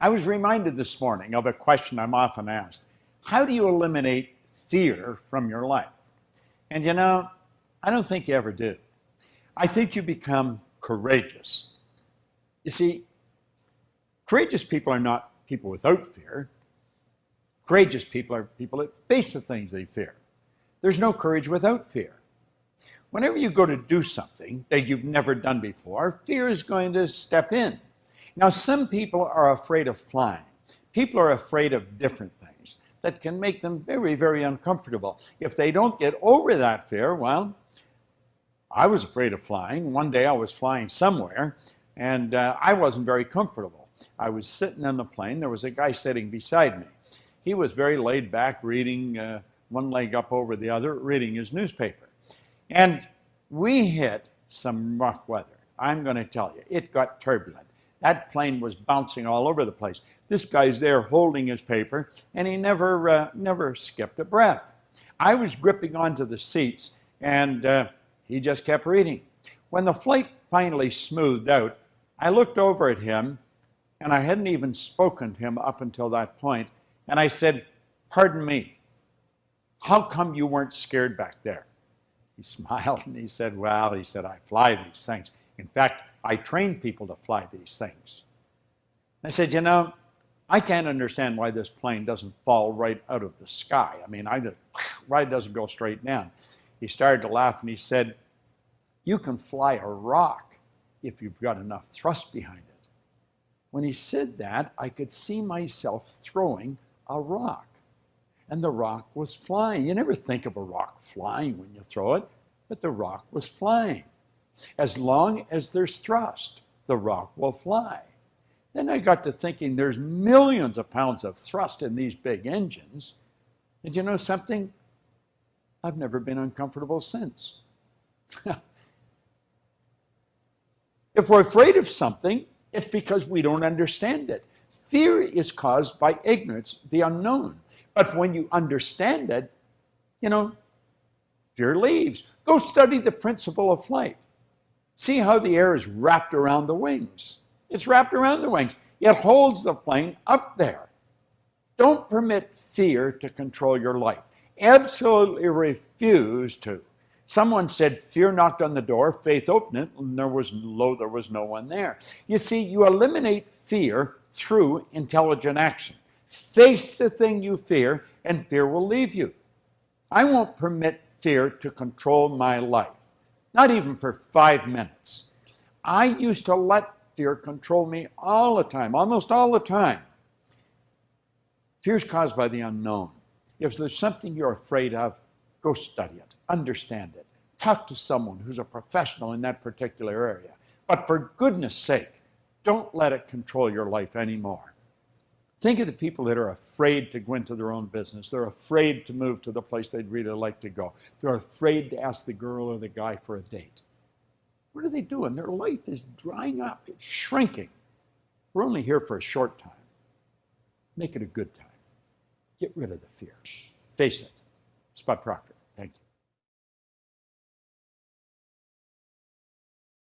I was reminded this morning of a question I'm often asked. How do you eliminate fear from your life? And you know, I don't think you ever do. I think you become courageous. You see, courageous people are not people without fear. Courageous people are people that face the things they fear. There's no courage without fear. Whenever you go to do something that you've never done before, fear is going to step in. Now, some people are afraid of flying. People are afraid of different things that can make them very, very uncomfortable. If they don't get over that fear, well, I was afraid of flying. One day I was flying somewhere, and I wasn't very comfortable. I was sitting in the plane. There was a guy sitting beside me. He was very laid back, reading one leg up over the other, reading his newspaper. And we hit some rough weather. I'm going to tell you, it got turbulent. That plane was bouncing all over the place. This guy's there holding his paper, and he never skipped a breath. I was gripping onto the seats, and he just kept reading. When the flight finally smoothed out, I looked over at him, and I hadn't even spoken to him up until that point, and I said, "Pardon me, how come you weren't scared back there?" He smiled, and he said, "Well," he said, "I fly these things. In fact, I train people to fly these things." I said, "You know, I can't understand why this plane doesn't fall right out of the sky. I mean, why it doesn't go straight down." He started to laugh, and he said, "You can fly a rock if you've got enough thrust behind it." When he said that, I could see myself throwing a rock, and the rock was flying. You never think of a rock flying when you throw it, but the rock was flying. As long as there's thrust, the rock will fly. Then I got to thinking there's millions of pounds of thrust in these big engines. And you know something? I've never been uncomfortable since. If we're afraid of something, it's because we don't understand it. Fear is caused by ignorance, the unknown. But when you understand it, you know, fear leaves. Go study the principle of flight. See how the air is wrapped around the wings. It's wrapped around the wings. It holds the plane up there. Don't permit fear to control your life. Absolutely refuse to. Someone said, fear knocked on the door, faith opened it, and there was no one there. You see, you eliminate fear through intelligent action. Face the thing you fear, and fear will leave you. I won't permit fear to control my life. Not even for 5 minutes. I used to let fear control me all the time, almost all the time. Fear is caused by the unknown. If there's something you're afraid of, go study it, understand it. Talk to someone who's a professional in that particular area. But for goodness sake, don't let it control your life anymore. Think of the people that are afraid to go into their own business. They're afraid to move to the place they'd really like to go. They're afraid to ask the girl or the guy for a date. What are they doing? Their life is drying up. It's shrinking. We're only here for a short time. Make it a good time. Get rid of the fear. Face it. Spud Proctor. Thank you.